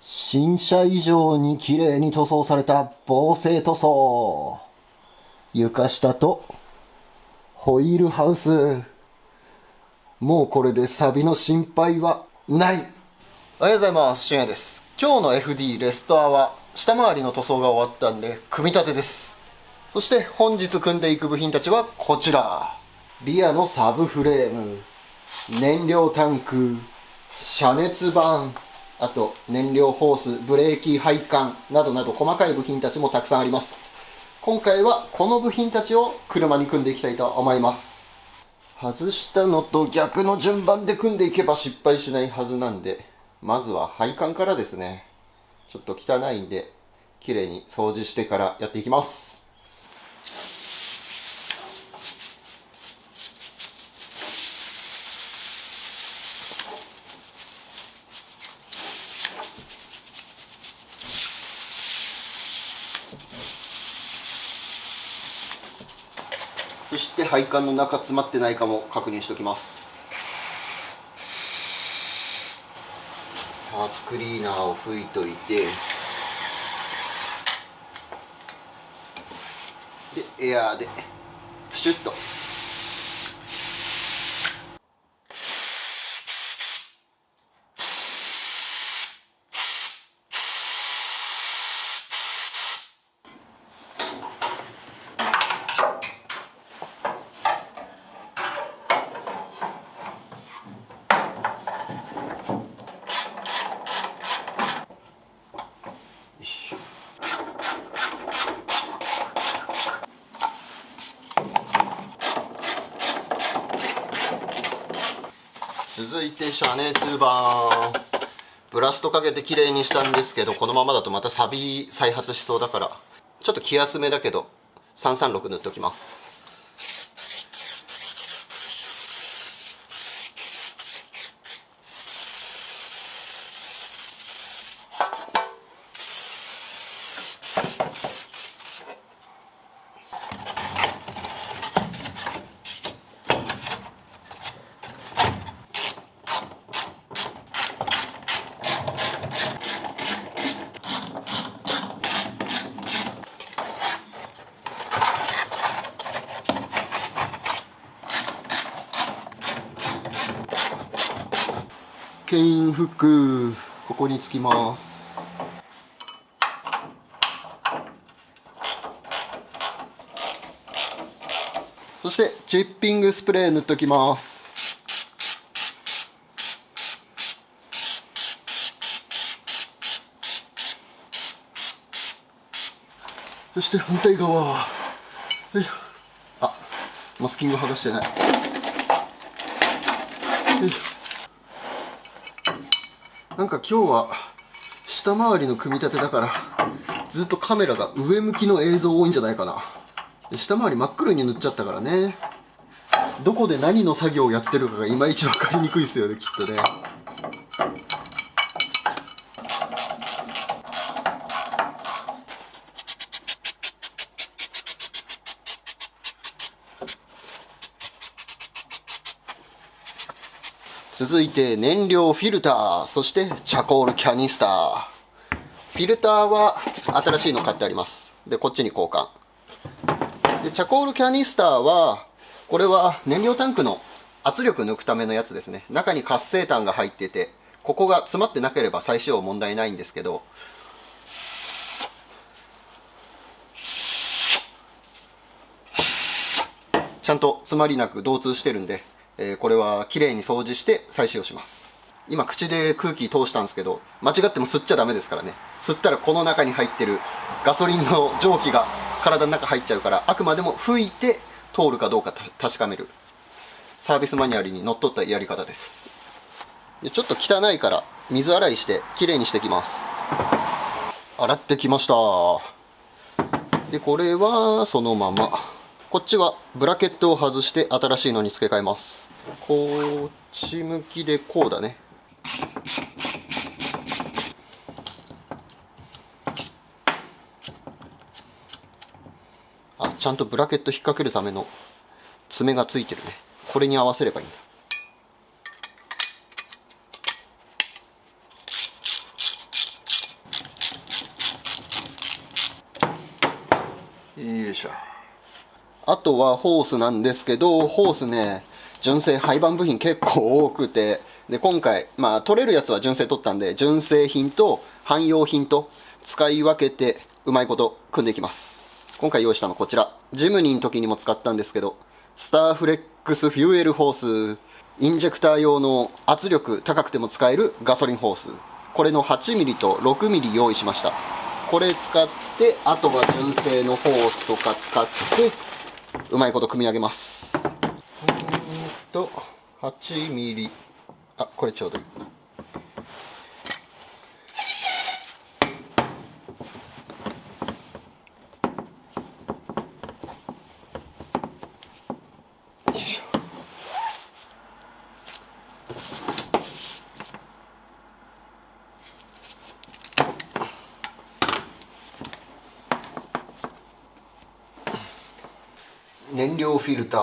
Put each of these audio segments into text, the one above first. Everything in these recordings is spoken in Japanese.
新車以上に綺麗に塗装された防水塗装。床下とホイールハウス。もうこれで錆の心配はない。おはようございます。しゅんやです。今日の FD レストアは下回りの塗装が終わったんで組み立てです。そして本日組んでいく部品たちはこちら。リアのサブフレーム、燃料タンク、遮熱板、あと燃料ホース、ブレーキ配管などなど細かい部品たちもたくさんあります。今回はこの部品たちを車に組んでいきたいと思います。外したのと逆の順番で組んでいけば失敗しないはずなんで、まずは配管からですね。ちょっと汚いんで綺麗に掃除してからやっていきます。そして配管の中詰まってないかも確認しておきます。パーツクリーナーを拭いといて、でエアーでプシュッと。続いて遮熱板、ブラストかけてきれいにしたんですけど、このままだとまた錆び再発しそうだから、ちょっと気休めだけど336塗っておきます。ケインフック、ここにつきます。そしてチッピングスプレー塗っておきます。そして反対側、よいしょ。あ、マスキング剥がしてない。よいしょ。なんか今日は下回りの組み立てだからずっとカメラが上向きの映像多いんじゃないかな。下回り真っ黒に塗っちゃったからね、どこで何の作業をやってるかがいまいち分かりにくいですよね、きっとね。続いて燃料フィルター、そしてチャコールキャニスター。フィルターは新しいの買ってあります。でこっちに交換で、チャコールキャニスターはこれは燃料タンクの圧力抜くためのやつですね。中に活性炭が入ってて、ここが詰まってなければ再使用問題ないんですけど、ちゃんと詰まりなく導通してるんで、これはきれいに掃除して再使用します。今口で空気通したんですけど、間違っても吸っちゃダメですからね。吸ったらこの中に入ってるガソリンの蒸気が体の中入っちゃうから、あくまでも吹いて通るかどうか確かめるサービスマニュアルにのっとったやり方です。でちょっと汚いから水洗いしてきれいにしてきます。洗ってきました。でこれはそのまま、こっちはブラケットを外して新しいのに付け替えます。こっち向きでこうだね。ちゃんとブラケット引っ掛けるための爪がついてるね。これに合わせればいいんだ。よいしょ。あとはホースなんですけど、ホースね、純正廃盤部品結構多くて、で、今回、取れるやつは純正取ったんで、純正品と汎用品と使い分けて、うまいこと組んでいきます。今回用意したのこちら。ジムニーの時にも使ったんですけど、スターフレックスフューエルホース、インジェクター用の圧力高くても使えるガソリンホース。これの 8mm と 6mm 用意しました。これ使って、あとは純正のホースとか使って、うまいこと組み上げます。8ミリ、あ、これちょうどいい。よいしょ。燃料フィルター、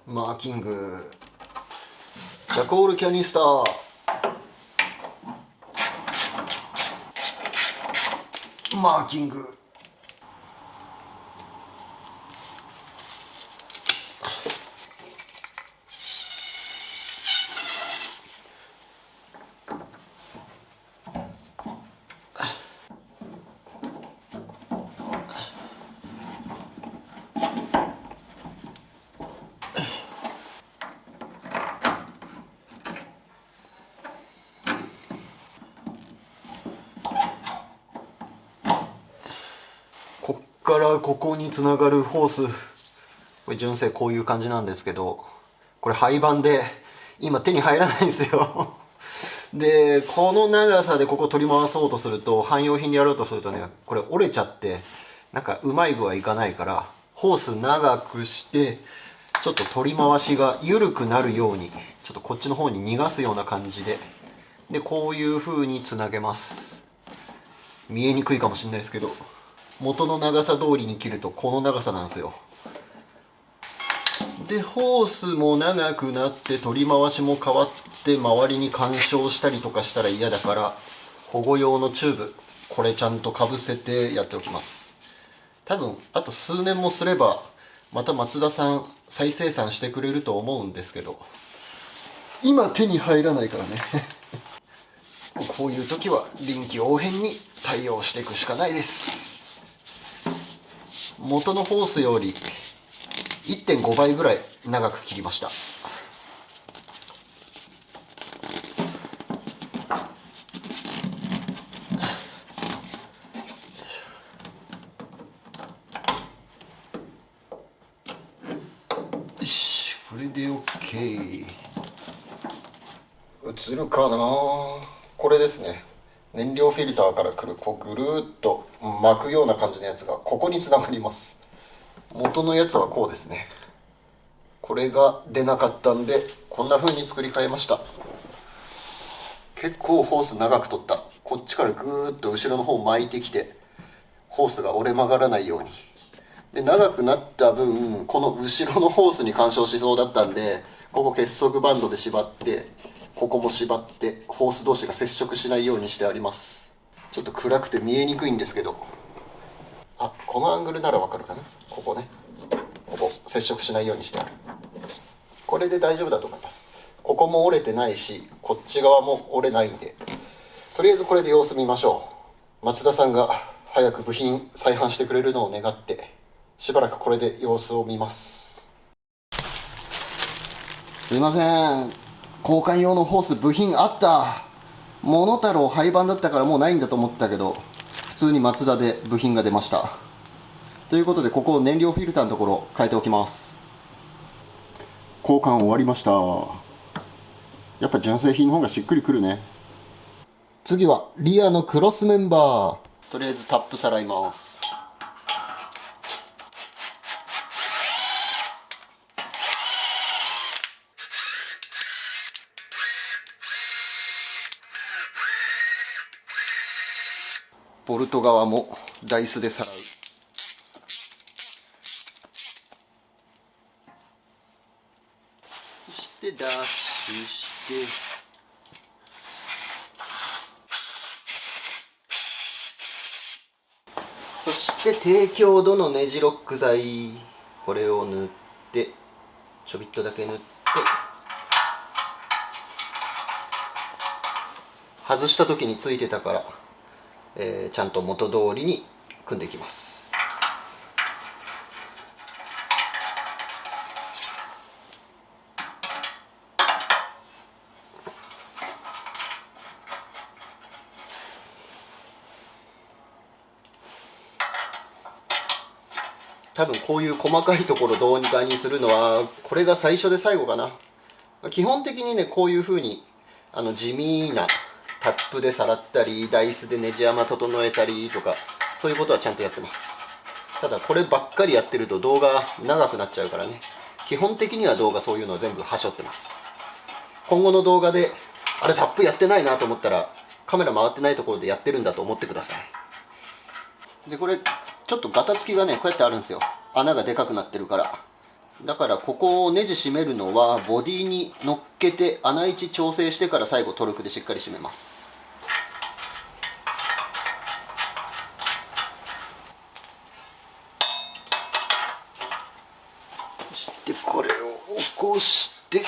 マーキング、チャコールキャニスター、マーキング、こっからここにつながるホース、これ純正こういう感じなんですけど、これ廃盤で今手に入らないんですよで、この長さでここ取り回そうとすると、汎用品でやろうとするとね、これ折れちゃってなんかうまい具合いかないから、ホース長くしてちょっと取り回しが緩くなるように、ちょっとこっちの方に逃がすような感じで、こういう風につなげます。見えにくいかもしれないですけど、元の長さ通りに切るとこの長さなんですよ。で、ホースも長くなって取り回しも変わって周りに干渉したりとかしたら嫌だから、保護用のチューブ、これちゃんとかぶせてやっておきます。多分あと数年もすればまた松田さん再生産してくれると思うんですけど、今手に入らないからねこういう時は臨機応変に対応していくしかないです。元のホースより 1.5 倍ぐらい長く切りました。よし、これで OK。 映るかな。これですね、燃料フィルターからくるこうぐるーっと巻くような感じのやつがここにつながります。元のやつはこうですね。これが出なかったんでこんな風に作り変えました。結構ホース長く取った。こっちからぐーっと後ろの方巻いてきて、ホースが折れ曲がらないように。で、長くなった分この後ろのホースに干渉しそうだったんで、ここ結束バンドで縛って、ここも縛ってホース同士が接触しないようにしてあります。ちょっと暗くて見えにくいんですけど、あ、このアングルならわかるかな。ここね、ここ接触しないようにしてある。これで大丈夫だと思います。ここも折れてないし、こっち側も折れないんで、とりあえずこれで様子見ましょう。松田さんが早く部品再販してくれるのを願って、しばらくこれで様子を見ます。すいません、交換用のホース部品あった。モノタロウ廃盤だったからもうないんだと思ったけど、普通にマツダで部品が出ました。ということで、ここ燃料フィルターのところ変えておきます。交換終わりました。やっぱ純正品の方がしっくりくるね。次はリアのクロスメンバー。とりあえずタップさらいます。ボルト側もダイスでさらう。そしてダッシュして、して低強度のネジロック剤、これを塗ってちょびっとだけ塗って外した時についてたから、ちゃんと元通りに組んでいきます。多分こういう細かいところどうにかにするのはこれが最初で最後かな。基本的にね、こういう風に地味なタップでさらったりダイスでネジ山整えたりとか、そういうことはちゃんとやってます。ただこればっかりやってると動画長くなっちゃうからね、基本的には動画そういうのを全部はしょってます。今後の動画であれタップやってないなと思ったらカメラ回ってないところでやってるんだと思ってください。でこれちょっとガタつきがねこうやってあるんですよ。穴がでかくなってるから。だからここをネジ締めるのはボディに乗っけて穴位置調整してから最後トルクでしっかり締めます。そしてこれを起こしてよ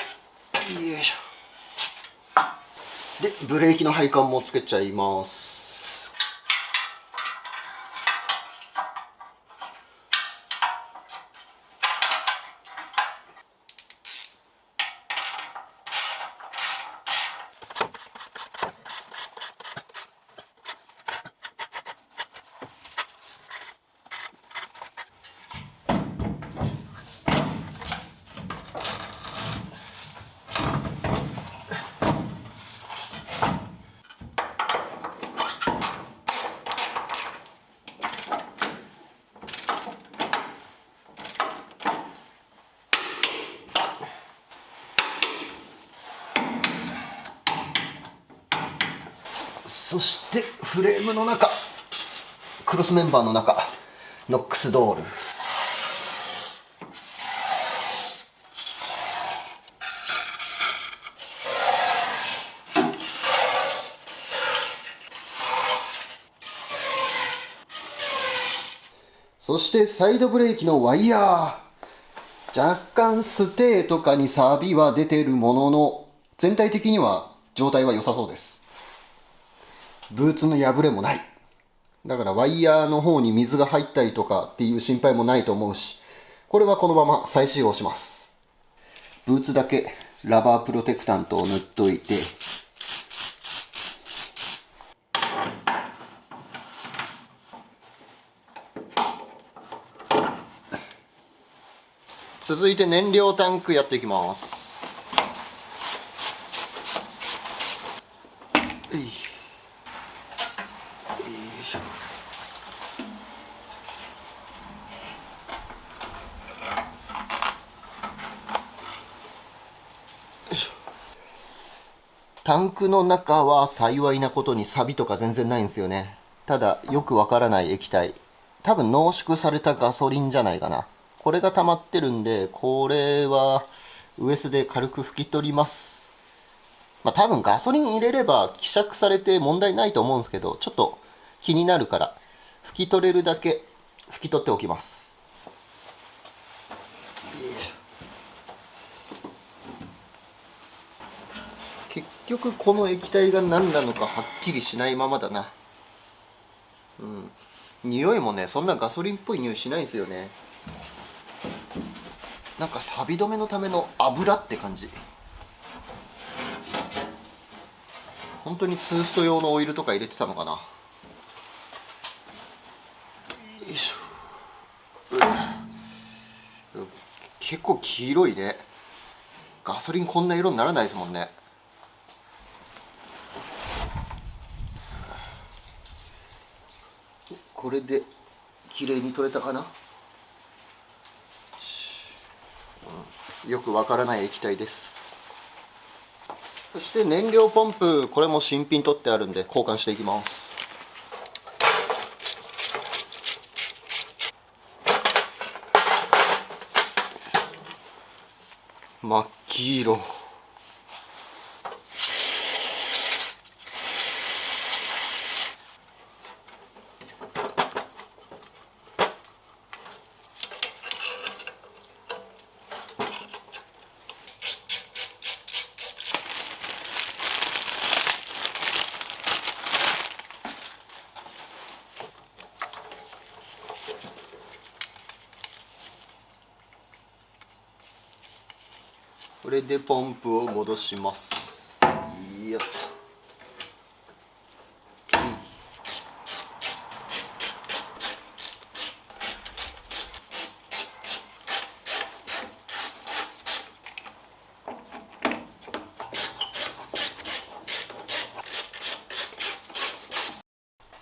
いしょ。でブレーキの配管もつけちゃいます。そしてフレームの中、クロスメンバーの中、ノックスドール、そしてサイドブレーキのワイヤー、若干ステーとかにサビは出てるものの全体的には状態は良さそうです。ブーツの破れもない。だからワイヤーの方に水が入ったりとかっていう心配もないと思うし、これはこのまま再使用します。ブーツだけラバープロテクタントを塗っといて、続いて燃料タンクやっていきます。タンクの中は幸いなことに錆とか全然ないんですよね。ただよくわからない液体、多分濃縮されたガソリンじゃないかな。これが溜まってるんで、これはウエスで軽く拭き取ります。多分ガソリン入れれば希釈されて問題ないと思うんですけど、ちょっと気になるから拭き取れるだけ拭き取っておきます。結局この液体が何なのかはっきりしないままだな。匂いもねそんなガソリンっぽい匂いしないんですよね。なんか錆止めのための油って感じ。本当にツースト用のオイルとか入れてたのかな。よいしょ。結構黄色いね。ガソリンこんな色にならないですもんね。これで綺麗に取れたかな。よくわからない液体です。そして燃料ポンプ、これも新品取ってあるんで交換していきます。真っ黄色。これでポンプを戻します。よっと。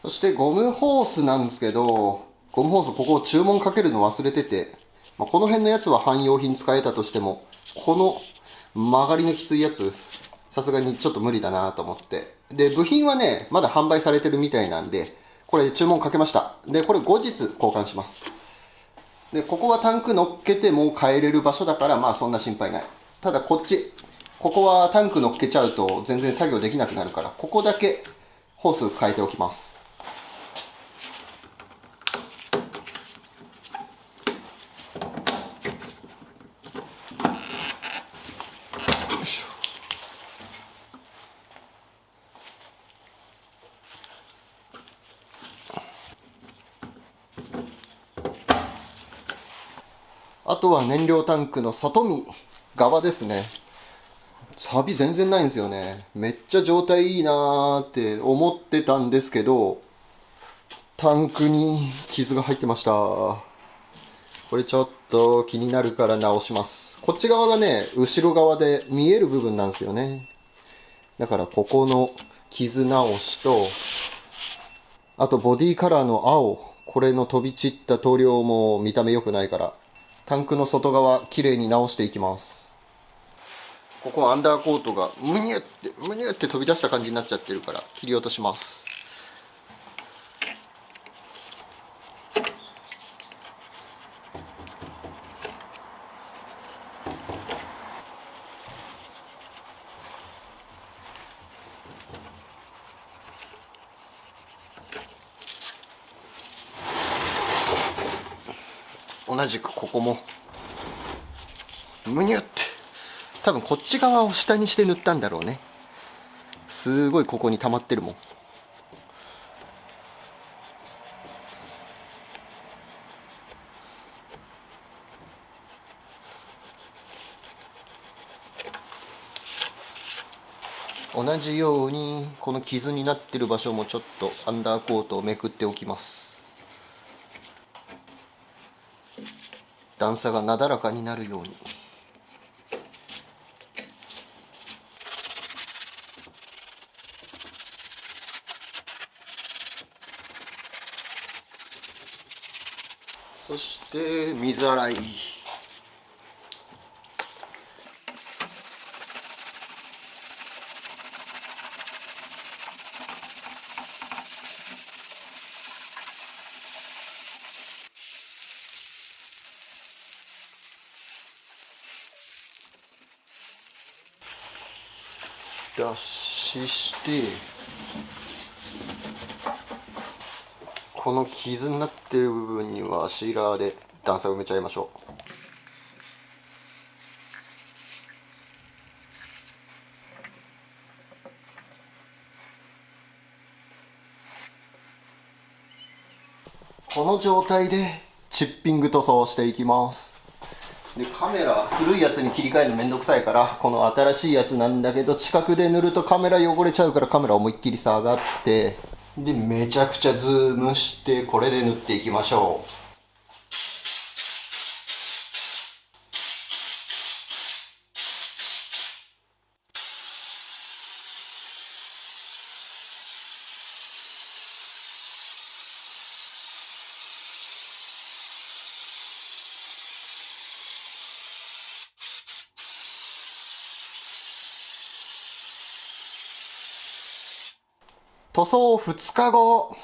そしてゴムホースなんですけど、ゴムホースここ注文かけるの忘れてて、この辺のやつは汎用品使えたとしても、この曲がりのきついやつ、さすがにちょっと無理だなと思って。で、部品はね、まだ販売されてるみたいなんで、これ注文かけました。で、これ後日交換します。で、ここはタンク乗っけてもう帰れる場所だから、まあそんな心配ない。ただこっち、ここはタンク乗っけちゃうと全然作業できなくなるから、ここだけホース変えておきます。あとは燃料タンクの外見側ですね。錆全然ないんですよね。めっちゃ状態いいなーって思ってたんですけど、タンクに傷が入ってました。これちょっと気になるから直します。こっち側がね、後ろ側で見える部分なんですよね。だからここの傷直しと、あとボディカラーの青、これの飛び散った塗料も見た目良くないから、タンクの外側きれいに直していきます。ここアンダーコートがムニュって飛び出した感じになっちゃってるから切り落とします。同じくここもムニュって多分こっち側を下にして塗ったんだろうね。すごいここに溜まってるもん。同じようにこの傷になってる場所もちょっとアンダーコートをめくっておきます。段差がなだらかになるように。そして水洗い。脱脂してこの傷になってる部分にはシーラーで段差を埋めちゃいましょう。この状態でチッピング塗装していきます。で、カメラ古いやつに切り替えるのめんどくさいから、この新しいやつなんだけど近くで塗るとカメラ汚れちゃうからカメラ思いっきり下がって、でめちゃくちゃズームしてこれで塗っていきましょう。塗装2日後、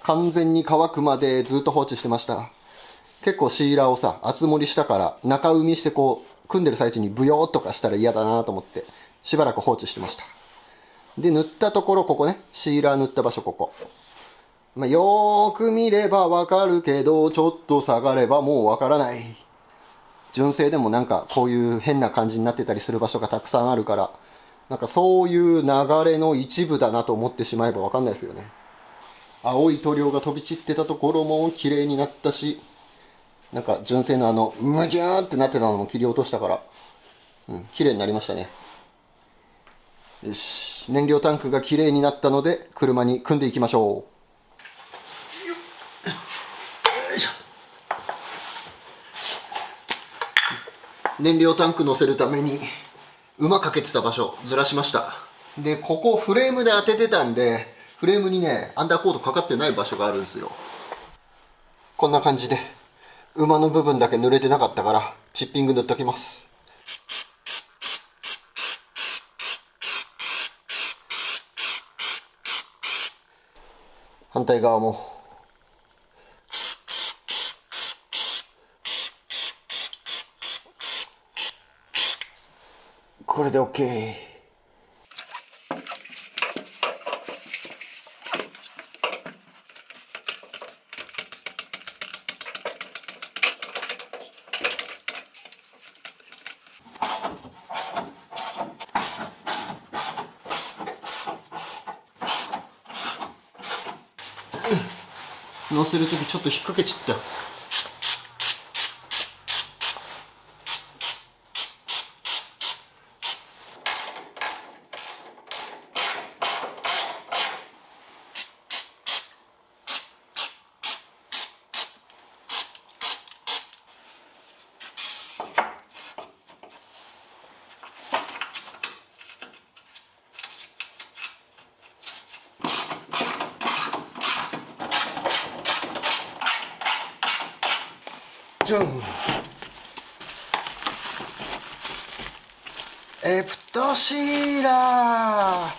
完全に乾くまでずっと放置してました。結構シーラーをさ、厚盛りしたから中埋みしてこう組んでる最中にブヨーっとかしたら嫌だなと思ってしばらく放置してました。で、塗ったところここね、シーラー塗った場所ここ。よーく見ればわかるけど、ちょっと下がればもうわからない。純正でもなんかこういう変な感じになってたりする場所がたくさんあるから、なんかそういう流れの一部だなと思ってしまえばわかんないですよね。青い塗料が飛び散ってたところも綺麗になったし、なんか純正のムジャーってなってたのも切り落としたから、綺麗になりましたね。よし、燃料タンクが綺麗になったので車に組んでいきましょう。燃料タンク乗せるために馬かけてた場所ずらしました。でここフレームで当ててたんで、フレームにねアンダーコードかかってない場所があるんですよ。こんな感じで馬の部分だけ濡れてなかったからチッピング塗っときます。反対側もこれで OK。 乗せるときちょっと引っ掛けちゃった。じゃん。エプトシーラー。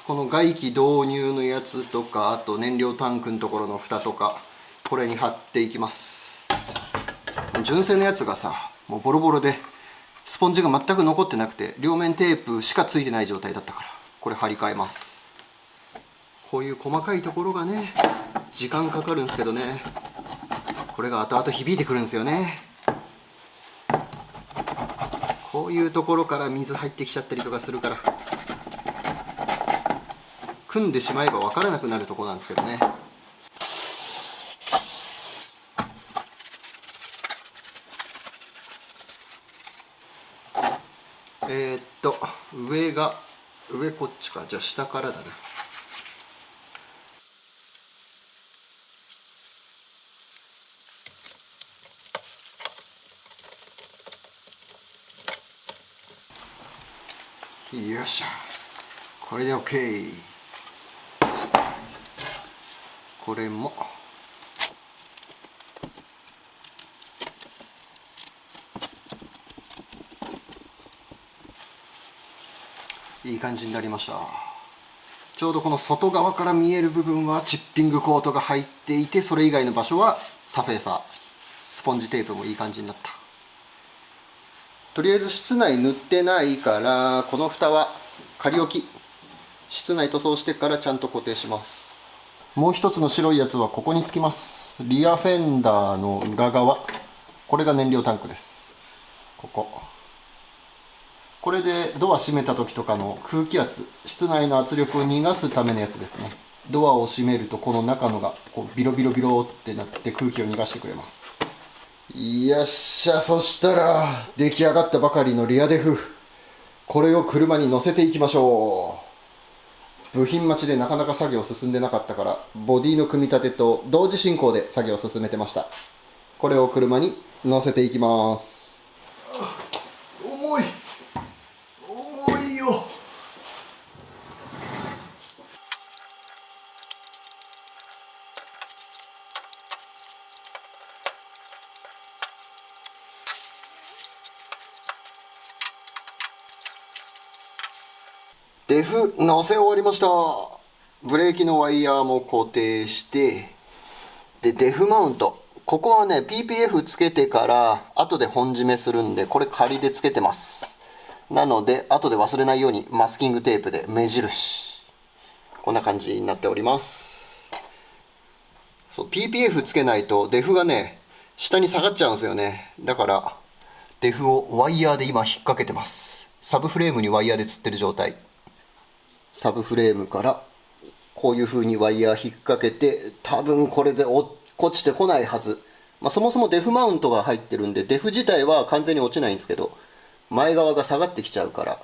この外気導入のやつとか、あと燃料タンクのところの蓋とか、これに貼っていきます。純正のやつがさ、もうボロボロでスポンジが全く残ってなくて、両面テープしかついてない状態だったから、これ貼り替えます。こういう細かいところがね時間かかるんですけどね、これが後々響いてくるんですよね。こういうところから水入ってきちゃったりとかするから、組んでしまえば分からなくなるところなんですけどね。上こっちか。じゃあ下からだな。よっしゃ、これで OK。 これもいい感じになりました。ちょうどこの外側から見える部分はチッピングコートが入っていて、それ以外の場所はサフェーサー、スポンジテープもいい感じになった。とりあえず室内塗ってないから、この蓋は仮置き、室内塗装してからちゃんと固定します。もう一つの白いやつはここにつきます。リアフェンダーの裏側、これが燃料タンクです。これでドア閉めた時とかの空気圧、室内の圧力を逃がすためのやつですね。ドアを閉めるとこの中のがこうビロビロビロってなって空気を逃がしてくれます。よっしゃ、そしたら出来上がったばかりのリアデフ、これを車に乗せていきましょう。部品待ちでなかなか作業進んでなかったから、ボディの組み立てと同時進行で作業を進めてました。これを車に乗せていきます。重いよ。デフ乗せ終わりました。ブレーキのワイヤーも固定して、でデフマウント、ここはね PPF つけてから後で本締めするんで、これ仮でつけてます。なので後で忘れないようにマスキングテープで目印、こんな感じになっております。そう PPF つけないとデフがね下に下がっちゃうんですよね。だからデフをワイヤーで今引っ掛けてます。サブフレームにワイヤーで吊ってる状態。サブフレームからこういう風にワイヤー引っ掛けて、多分これで落ちてこないはず。そもそもデフマウントが入ってるんで、デフ自体は完全に落ちないんですけど、前側が下がってきちゃうから、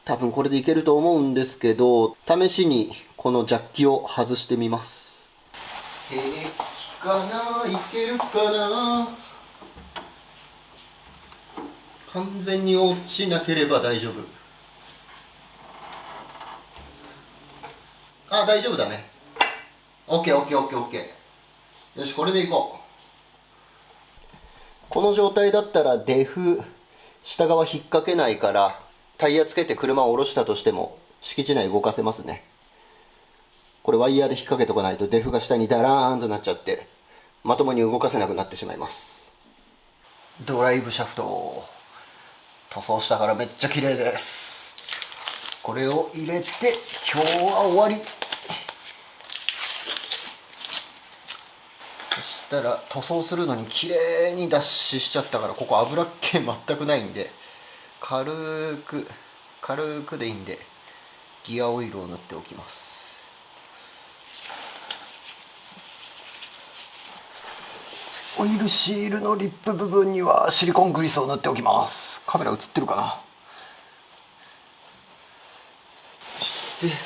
多分これでいけると思うんですけど、試しにこのジャッキを外してみます。平気かな、いけるかな。完全に落ちなければ大丈夫。あ、大丈夫だね。オッケーオッケーオッケーオッケー。よし、これでいこう。この状態だったらデフ下側引っ掛けないから、タイヤつけて車を下ろしたとしても敷地内動かせますね。これワイヤーで引っ掛けとかないとデフが下にダラーンとなっちゃってまともに動かせなくなってしまいます。ドライブシャフト塗装したからめっちゃ綺麗です。これを入れて今日は終わり。そしたら塗装するのに綺麗に脱脂しちゃったから、ここ油っ気全くないんで、軽くでいいんでギアオイルを塗っておきます。オイルシールのリップ部分にはシリコングリスを塗っておきます。カメラ映ってるかな。そして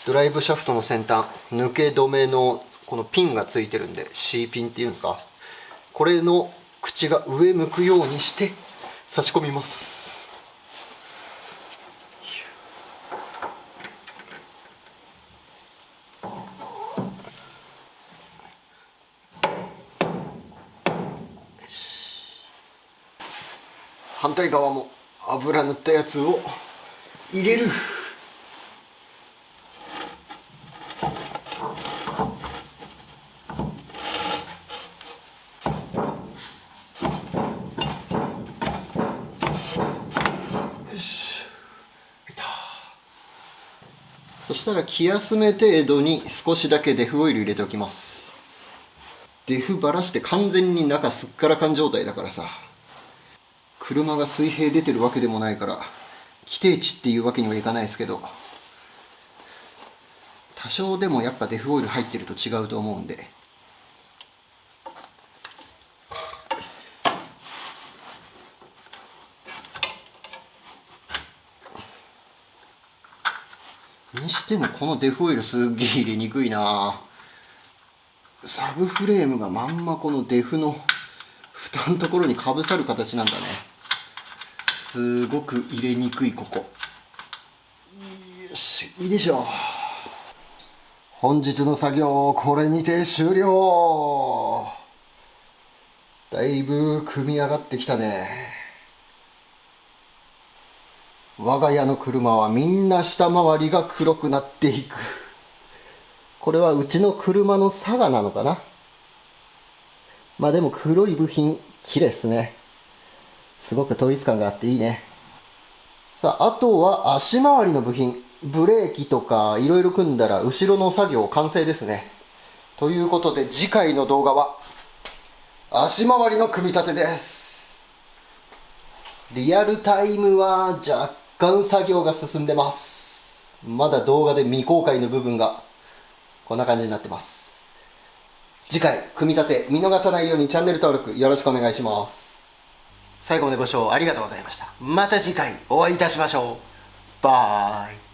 ドライブシャフトの先端、抜け止めのこのピンがついてるんで C ピンっていうんですか、これの口が上向くようにして差し込みます。反対側も油塗ったやつを入れる。そしたら気休め程度に少しだけデフオイル入れておきます。デフばらして完全に中すっからかん状態だからさ、車が水平出てるわけでもないから規定値っていうわけにはいかないですけど、多少でもやっぱデフオイル入ってると違うと思うんで、にしてもこのデフオイルすっげえ入れにくいな。サブフレームがまんまこのデフの蓋のところにかぶさる形なんだね。すごく入れにくいここ。よし、いいでしょう。本日の作業これにて終了。だいぶ組み上がってきたね。我が家の車はみんな下回りが黒くなっていく。これはうちの車のサガなのかな。まあでも黒い部品綺麗ですね。すごく統一感があっていいね。さあ、あとは足回りの部品、ブレーキとかいろいろ組んだら後ろの作業完成ですね。ということで次回の動画は足回りの組み立てです。リアルタイムは若干作業が進んでます。まだ動画で未公開の部分がこんな感じになってます。次回組み立て見逃さないようにチャンネル登録よろしくお願いします。最後までご視聴ありがとうございました。また次回お会いいたしましょう。バイ。